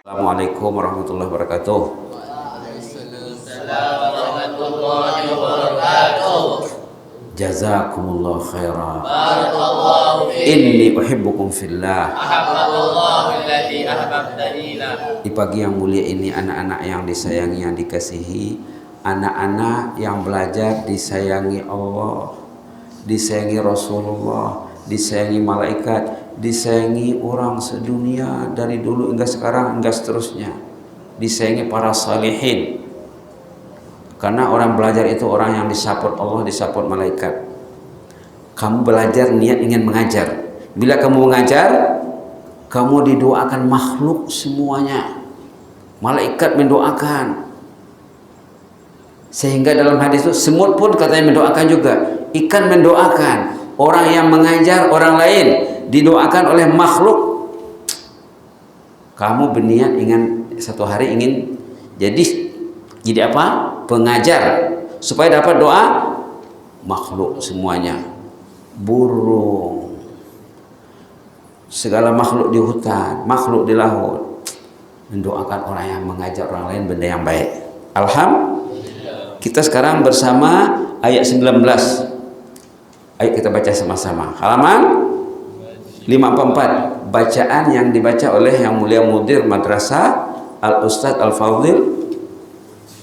Assalamualaikum warahmatullahi wabarakatuh. Waalaikumsalam warahmatullahi wabarakatuh. Jazakumullah khairan. Barakallahu fiik. Inni uhibbukum fillah. Ahabballahu alladzi ahbabtani la. Di pagi yang mulia ini, anak-anak yang disayangi, yang dikasihi, anak-anak yang belajar disayangi Allah, disayangi Rasulullah, disayangi malaikat, disayangi orang sedunia dari dulu hingga sekarang hingga seterusnya, disayangi para salihin. Karena orang belajar itu orang yang disupport Allah, disupport malaikat. Kamu belajar niat ingin mengajar. Bila kamu mengajar, kamu didoakan makhluk semuanya. Malaikat mendoakan. Sehingga dalam hadis itu semut pun katanya mendoakan juga, ikan mendoakan, orang yang mengajar orang lain didoakan oleh makhluk. Kamu berniat ingin satu hari ingin jadi apa? Pengajar, supaya dapat doa makhluk semuanya. Burung, segala makhluk di hutan, makhluk di laut mendoakan orang yang mengajar orang lain benda yang baik. Alhamdulillah. Kita sekarang bersama ayat 19. Ayo kita baca sama-sama. Halaman 544. Bacaan yang dibaca oleh yang mulia mudir madrasah Al-Ustadz Al-Fadhil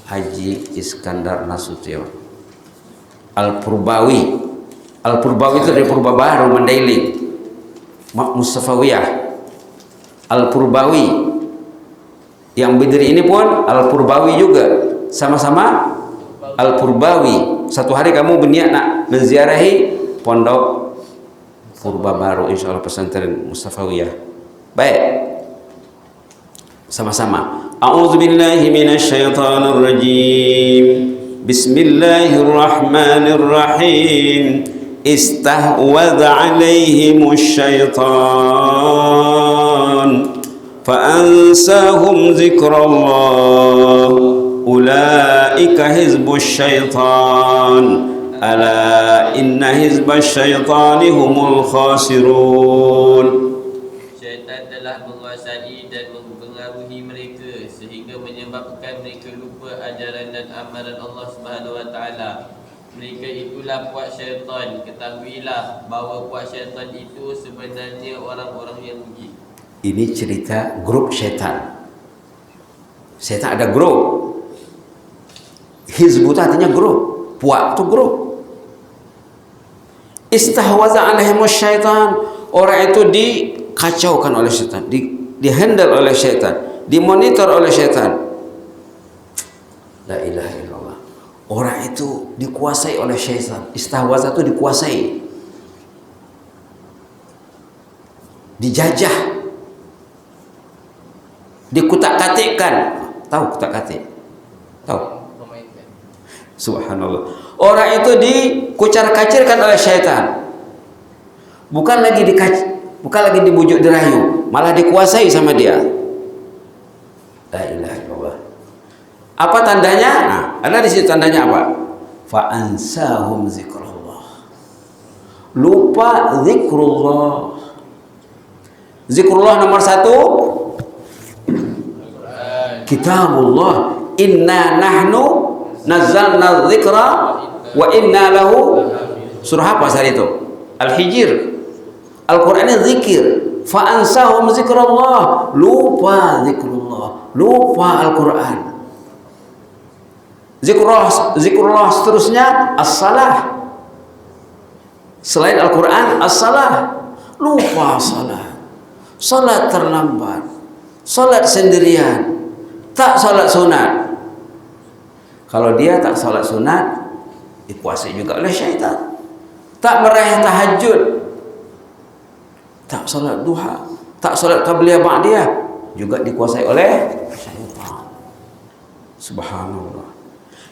Haji Iskandar Nasution Al-Purbawi. Al-Purbawi itu dari Purba Baru Mandailing, Mustafawiyah. Al-Purbawi yang berdiri ini pun Al-Purbawi juga, sama-sama Al-Purbawi. Satu hari kamu berniat nak menziarahi pondok Purba Baru, insyaallah pesantren Mustafawiyah. Baik, sama-sama. A'udzubillahi minasyaitonir rajim. Bismillahirrahmanirrahim. Istahwadha 'alaihimusy syaitan fa'ansahum dzikrallah. Ulaika hizbusy syaitan. Ala inna hizbasy syaitani humul khasirun. Syaitan telah menguasai dan mempengaruhi mereka sehingga menyebabkan mereka lupa ajaran dan amaran Allah Subhanahu wa taala. Mereka itulah puak syaitan. Ketahuilah bahawa puak syaitan itu sebenarnya orang-orang yang rugi. Ini cerita grup syaitan. Syaitan ada grup. Hizbu artinya grup. Puak itu grup. Istahwaza alaihimus syaitan. Orang itu dikacaukan oleh syaitan, dihandle oleh syaitan, dimonitor oleh syaitan. La ilaha illallah. Orang itu dikuasai oleh syaitan. Istahwaza itu dikuasai, dijajah, dikutak-katikkan. Tahu kutak-katik? Tahu? Subhanallah. Orang itu dikucar-kacirkan oleh syaitan. Bukan lagi dibujuk dirayu, malah dikuasai sama dia. La ilaha illallah. Apa tandanya? Nah, ada di situ tandanya apa? Fa ansahum zikrullah. Lupa zikrullah. Zikrullah nomor 1 Kitabullah. Inna nahnu nazzalna dzikra wa inna lahu. Surah apa saat itu? Al-Hijr. Al-Quran ini zikir. Fa ansahum zikrullah. Lupa zikrullah, lupa Al-Quran. Zikrullah seterusnya as-salah. Selain Al-Quran, as-salah. Lupa salat. Salat terlambat, salat sendirian, tak salat sunat. Kalau dia tak salat sunat, dikuasai juga oleh syaitan. Tak meraih tahajud, tak salat duha, tak salat qabliyah ba'diyah, juga dikuasai oleh syaitan. Subhanallah.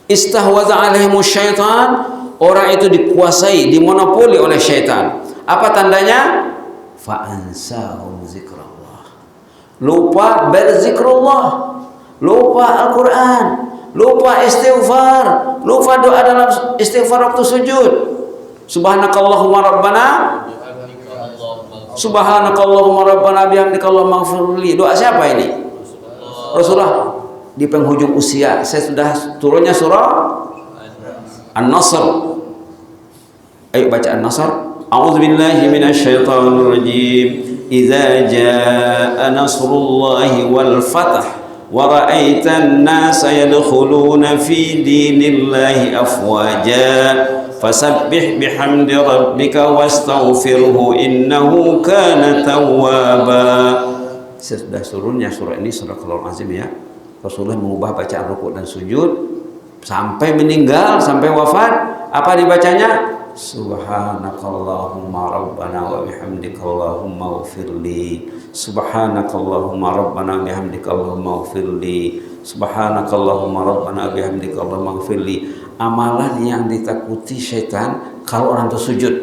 Istahwaza alaihimus syaitan. Orang itu dikuasai, dimonopoli oleh syaitan. Apa tandanya? Fa'ansahum zikrullah. Lupa berzikrullah, lupa Al-Quran, lupa istighfar, lupa doa dalam istighfar waktu sujud. Subhanakallahumma rabbana, subhanakallahumma rabbana bihamdika Allahumma ighfirli. Doa siapa ini? Rasulullah di penghujung usia, saya sudah turunnya surah An-Nasr. Ayo baca An-Nasr. A'udzubillahi minasyaitonirrajim. Idza jaa nasrullahi wal fath wa ra'aitan nasa yadkhuluna fi dinillahi afwaja fasabbih bihamdi rabbika wastaghfirhu innahu kana tawwaba. Sudah turunnya surah ini, surah Al-Qur'an Azim ya. Rasulullah mengubah bacaan rukuk dan sujud sampai meninggal, sampai wafat. Apa dibacanya? Subhanakallahumma rabbana wa bihamdika Allahumma ighfirli. Subhanakallahumma rabbana bihamdika Allahumma ighfirli. Subhanakallahumma rabbana bihamdika Allahumma ighfirli. Amalan yang ditakuti syaitan kalau orang itu sujud.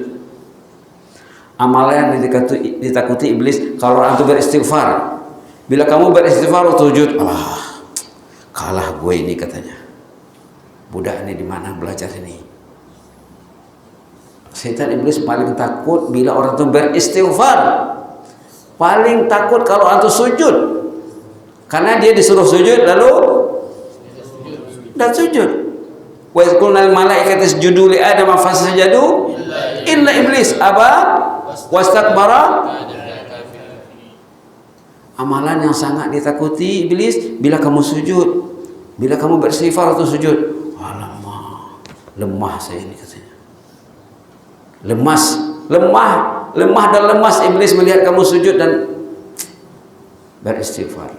Amalan yang ditakuti iblis kalau orang itu beristighfar. Bila kamu beristighfar atau sujud, kalah gue ini katanya. Budak ini di mana belajar ini? Setan iblis paling takut bila orang itu beristighfar. Paling takut kalau orang itu sujud. Karena dia disuruh sujud lalu dan sujud. Wa idh qulna lil malaikati isjudu li adama fasajadu illa iblis aba wastakbara. Amalan yang sangat ditakuti iblis bila kamu sujud, bila kamu beristighfar atau sujud. Alamak, lemah saya ini katanya. Lemah dan lemas iblis melihat kamu sujud dan beristighfar.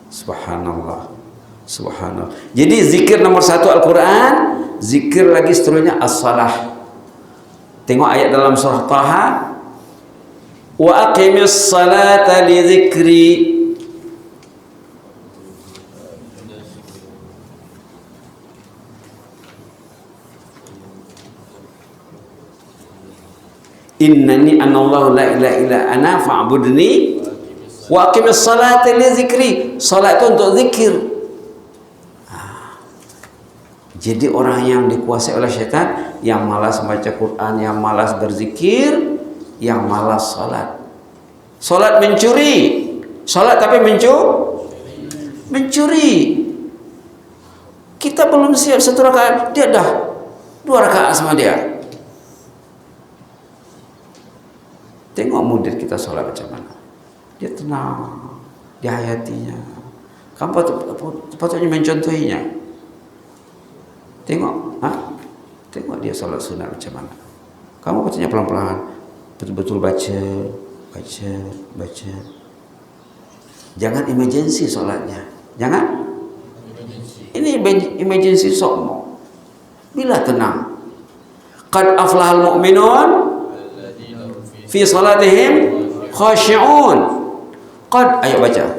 Subhanallah, subhanallah. Jadi zikir nomor 1 Al-Quran, zikir lagi seterusnya as-salah. Tengok ayat dalam surah Taha. Wa aqimis salata li dzikri. Innani anallahu la ilaha illa ana fa'budni wa aqimis salata li dzikri. Salat itu untuk zikir. Jadi orang yang dikuasai oleh syaitan, yang malas baca Quran, yang malas berzikir, yang malas salat. Salat mencuri. Salat tapi mencuri. Kita belum siap 1 rakaat, dia dah 2 rakaat sama dia. Tengok mudir kita sholat macam mana. Dia tenang, dia hayatinya. Kamu patutnya mencontohinya. Tengok, tengok dia sholat sunat macam mana. Kamu patutnya pelan-pelan, betul-betul baca. Jangan emergency sholatnya. Jangan. Ini emergency sokmo. Bila tenang. Qad aflahal mu'minun fi salatihim khashi'un. Qad, ayo baca.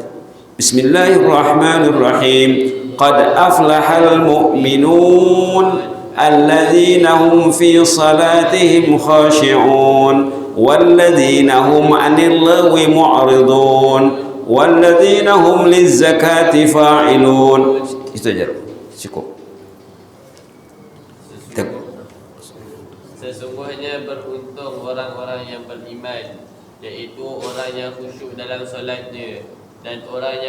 Bismillahirrahmanirrahim. Qad aflahal mu'minun alladzina hum fi salatihim khashi'un walladzina hum 'anil lagwi mu'ridun walladzina hum lizzakati fa'ilun. Itu aja. Cukup. Sesungguhnya beruntung orang-orang yang beriman, yaitu orang yang khusyuk dalam solatnya, dan orang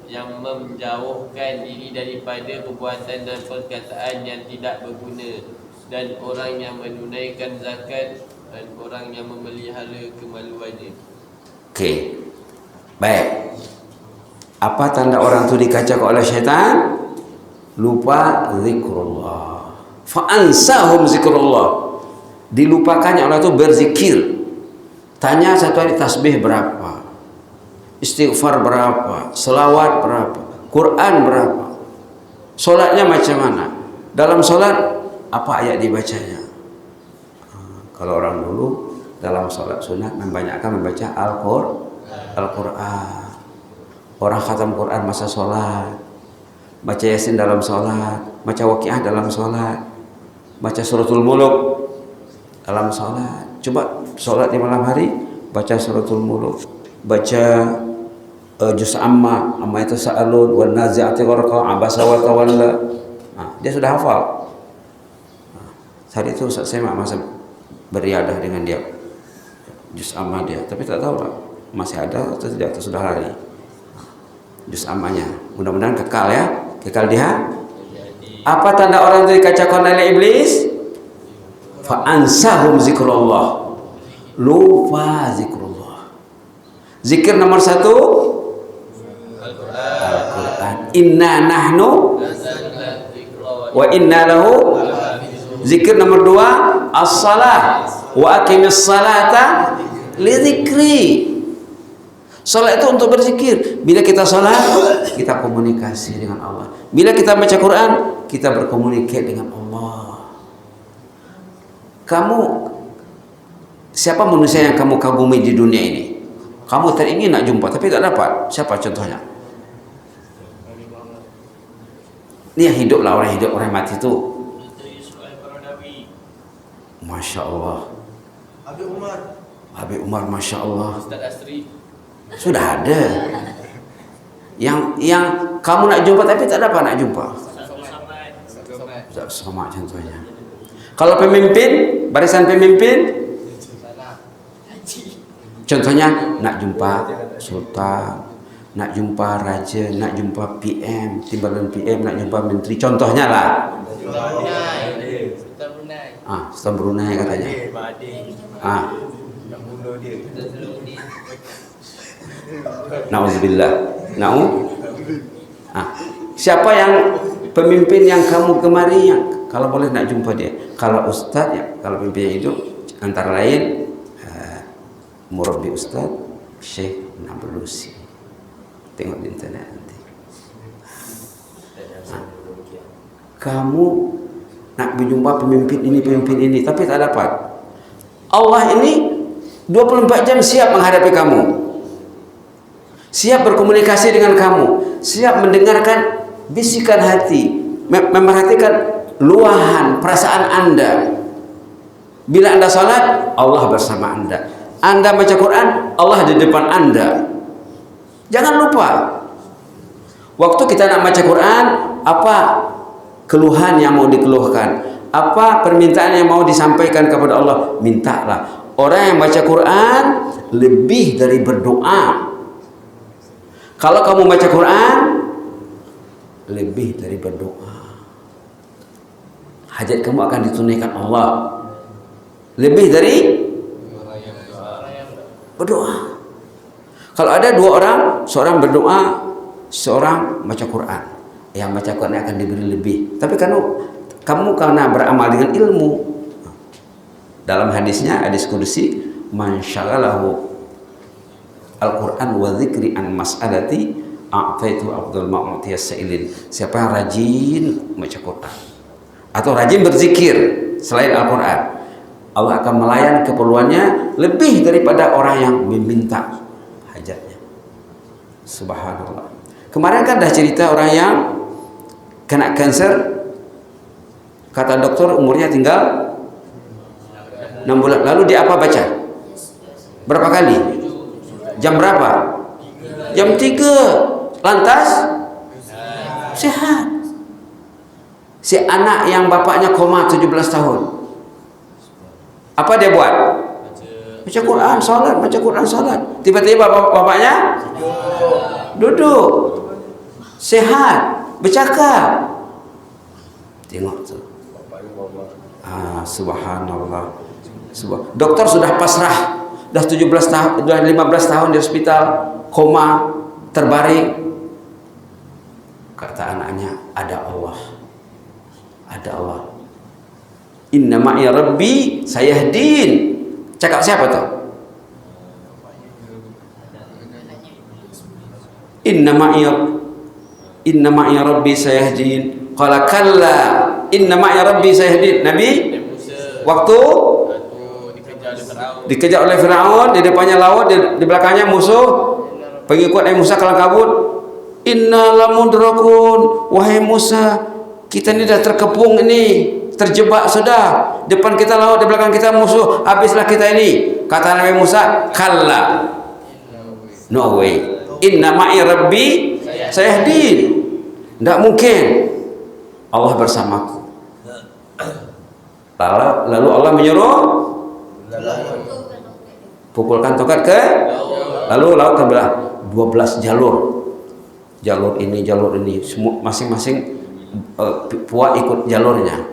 yang menjauhkan diri daripada perbuatan dan perkataan yang tidak berguna, dan orang yang menunaikan zakat, dan orang yang memelihara kemaluannya. Okey. Baik. Apa tanda orang itu dikacau oleh syaitan? Lupa zikrullah. Fa'ansahum zikrullah. Dilupakannya Allah itu berzikir. Tanya satu hari tasbih berapa, istighfar berapa, selawat berapa, Quran berapa, solatnya macam mana, dalam solat apa ayat dibacanya. Kalau orang dulu dalam solat sunat membanyakkan membaca Al-Quran. Orang khatam Quran masa solat, baca Yasin dalam solat, baca Waqiah dalam solat, baca Suratul Muluk dalam solat. Coba solat di malam hari, baca Suratul Muluk, baca juz amma itu sa'alun wan nazi'ati gharqa abasa wa tawalla. Dia sudah hafal. Saat itu Ustaz saya masa beriadah dengan dia, juz amma dia, tapi tak tahu lah masih ada atau tidak, atau sudah lari. Juz ammanya. Mudah-mudahan kekal ya. Kekal dia. Apa tanda orang itu dikacaukan oleh iblis? Fa ansahum zikrullah. Lupa zikrullah. Zikir nomor 1 Al-Quran. Inna nahnu wa inna lahu. Zikir nomor 2 as-salah wa aqimis salata li dzikri. Salat itu untuk berzikir. Bila kita salat, kita komunikasi dengan Allah. Bila kita baca Quran, kita berkomunikasi dengan Allah. Kamu, siapa manusia yang kamu kagumi di dunia ini? Kamu teringin nak jumpa tapi tak dapat. Siapa contohnya? Ini yang hidup lah, orang hidup, orang mati itu. Masya Allah. Habib Umar, Masya Allah. Ustaz Asri. Sudah ada. Yang kamu nak jumpa tapi tak dapat nak jumpa. Ustaz Somad contohnya. Kalau pemimpin, barisan pemimpin, contohnya nak jumpa sultan, nak jumpa raja, nak jumpa PM, timbalan PM, nak jumpa menteri, contohnya lah. Sultan Brunei katanya. Nauzubillah. Siapa yang pemimpin yang kamu gemari, yang kalau boleh nak jumpa dia? Kalau ustaz ya, kalau pemimpin itu antara lain murabbi ustaz Syekh Nablusi. Tengok di internet nanti. Kamu nak berjumpa pemimpin ini tapi tak dapat. Allah ini 24 jam siap menghadapi kamu. Siap berkomunikasi dengan kamu, siap mendengarkan bisikan hati, memerhatikan luahan perasaan Anda. Bila Anda salat, Allah bersama Anda. Anda baca Quran, Allah di depan Anda. Jangan lupa, waktu kita nak baca Quran, apa keluhan yang mau dikeluhkan, apa permintaan yang mau disampaikan kepada Allah, mintalah. Orang yang baca Quran lebih dari berdoa. Kalau kamu baca Quran lebih dari berdoa, hajat kamu akan ditunaikan Allah lebih dari berdoa. Kalau ada dua orang, seorang berdoa, seorang baca Quran, yang baca Quran akan diberi lebih. Tapi kamu karena beramal dengan ilmu, dalam hadisnya, hadis kudusi, man syaghalahu Al-Quran wa dzikri an mas'alati a'taitu afdal ma'utiyas sa'ilin. Siapa yang rajin baca Quran atau rajin berzikir selain Al-Quran, Allah akan melayan keperluannya lebih daripada orang yang meminta hajatnya. Subhanallah. Kemarin kan dah cerita orang yang kena kanser, kata dokter umurnya tinggal 6 bulan. Lalu dia apa baca? Berapa kali? Jam berapa? Jam 3. Lantas sehat. Si anak yang bapaknya koma 17 tahun, apa dia buat? Baca Quran, salat, baca Quran, salat. Tiba-tiba bapaknya duduk, sehat, bercakap. Tengok tu. Subhanallah. Dokter sudah pasrah, dah 17 tahun, dah 15 tahun di hospital, koma, terbaring. Kata anaknya, ada Allah. Ada Allah. Inna ma'i rabbi sayahdin. Cakap siapa tu? Inna ma'i rabbi sayahdin. Qala kalla inna ma'i rabbi sayahdin. Nabi waktu dikejar oleh Firaun, di depannya laut, di belakangnya musuh, pengikut Nabi Musa kalang kabut. Inna lamudrakun, wahai Musa, kita ni dah terkepung ini, terjebak sudah. Depan kita laut, di belakang kita musuh, habislah kita ini. Kata Nabi Musa, kalla, no way, inna ma'i rabbi sayahdin. Tidak mungkin, Allah bersamaku. Lalu Allah menyuruh pukulkan tongkat ke, lalu laut terbelah 12 jalur. jalur ini, semua masing-masing puak ikut jalurnya.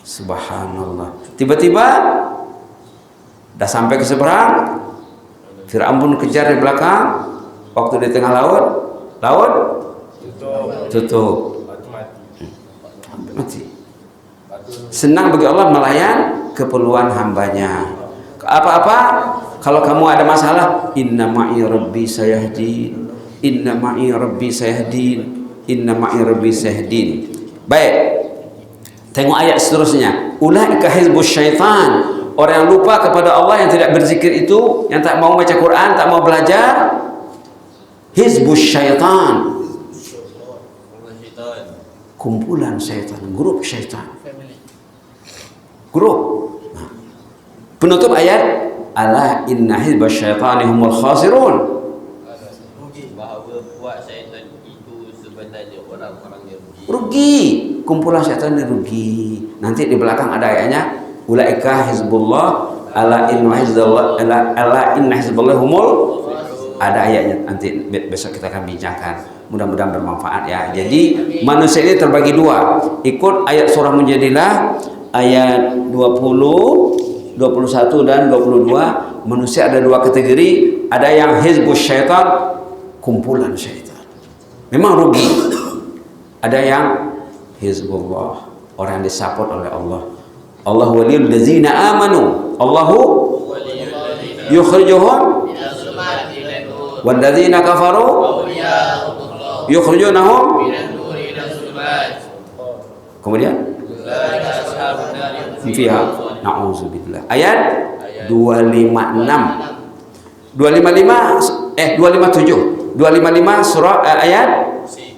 Subhanallah. Tiba-tiba dah sampai ke seberang, Fir'aun pun kejar di belakang. Waktu di tengah laut tutup. Mati. Senang bagi Allah melayan keperluan hambanya. Apa-apa kalau kamu ada masalah, inna ma'i rabbi sayahdin, inna ma'i rabbi sayahdin, inna ma'i rabbi sayahdin. Baik, tengok ayat seterusnya. Ulaika hizbus syaitan. Orang yang lupa kepada Allah, yang tidak berzikir itu, yang tak mau baca Quran, tak mau belajar, hizbus syaitan, kumpulan syaitan, grup syaitan, grup. Nah, penutup ayat, ala inna hizbas syaitani humul khasirun. Bahawa buat syaitan itu sebenarnya orang-orang yang Rugi, kumpulan syaitan ini rugi. Nanti di belakang ada ayatnya, ulaika hizbullah ala inna hizballah ala inna hizballah humul. Ada ayatnya, nanti besok kita akan bincangkan. Mudah-mudahan bermanfaat ya. Jadi manusia ini terbagi dua. Ikut ayat surah Mujadilah ayat 20, 21 dan 22. Manusia ada dua kategori. Ada yang hizbus syaitan, kumpulan syaitan, memang rugi. Ada yang hizbullah, orang yang disupport oleh Allah. Allah waliyul ladzina amanu, Allahu yukhrijuhum wal ladzina kafaru yukhrijunahum. Kemudian fiha na'udzubillah. Ayat 256 257 surah ayat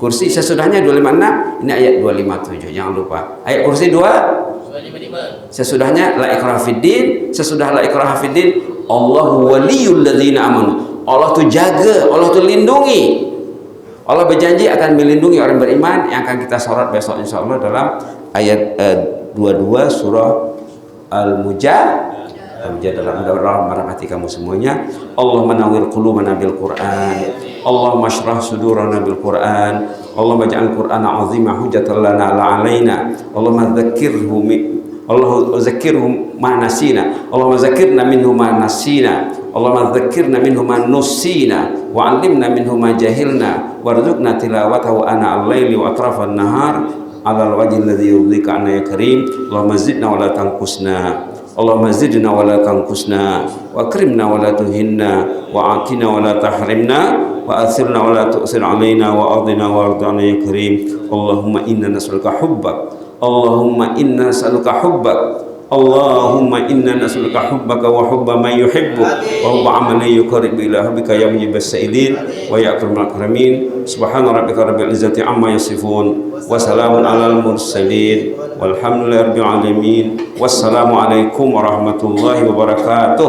kursi sesudahnya 256. Ini ayat 257, jangan lupa. Ayat kursi 255 sesudahnya la ikraha fiddin. Sesudah la ikraha fiddin, Allahu waliyul ladzina amanu. Allah tu jaga, Allah tu lindungi. Allah berjanji akan melindungi orang beriman, yang akan kita sorot besok insyaallah dalam ayat 22 surah Al-Mujadilah. Mudah-mudahan merahmati kamu semuanya. Allahumma nawwir qulubana bil Qur'an, Allahumma shrah sudurana bil Qur'an, Allahumma ij'al Qur'ana 'azima hujjatan lana la 'alaina, Allahumma zakkirhum ma nasina, Allahumma zakkirna minhu ma nasina, Allahumma zakkirna minhu ma nusina, wa 'allimna minhu ma jahilna, warzuqna tilawatahu ana al-laili wa atrafan nahar ala al-wajhi alladhi yurdika 'anna ya karim. Allahumma zidna wa la tanqusna, Allahumma zidna wa la tanqusna, wa akrimna wa la tuhinna, wa atina wa la tahrimna, wa athirna wa la tu'sir alaina, wa adina wa ardana ya karim. Allahumma inna nas'aluka hubbak, Allahumma inna nas'aluka hubbak, Allahumma inna nas'aluka hubbaka wa hubba man yuhibbu wa hubba amalin yuqarribu ila hubbika ya mujibas sa'ilin wa ya akramul akramin. Subhana rabbika rabbil izzati amma yasifun, wa salamun alal mursalin, walhamdulillahi rabbil alamin. Wassalamu alaikum warahmatullahi wabarakatuh.